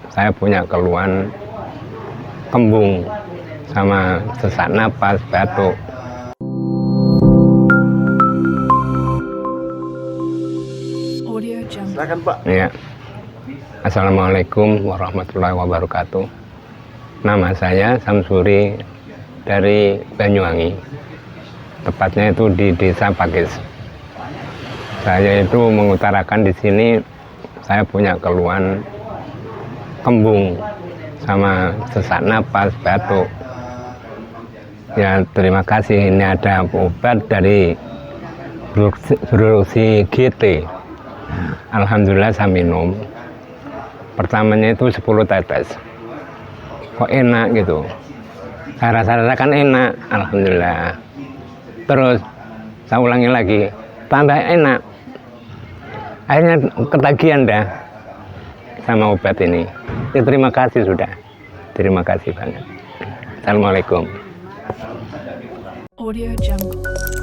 saya punya keluhan kembung sama sesak napas, batuk. Silakan Pak. Ya. Assalamualaikum warahmatullahi wabarakatuh. Nama saya Samsuri dari Banyuwangi. Tepatnya itu di Desa Pakis. Saya itu mengutarakan di sini saya punya keluhan kembung sama sesak napas, batuk. Ya, terima kasih, ini ada obat dari Bruksi GT. Alhamdulillah saya minum. Pertamanya itu 10 tetes. Kok enak gitu. Saya rasakan enak, alhamdulillah. Terus saya ulangi lagi, tambah enak. Akhirnya ketagihan dah sama obat ini. Ya, terima kasih sudah. Terima kasih banget. Assalamualaikum. Audio Jungle.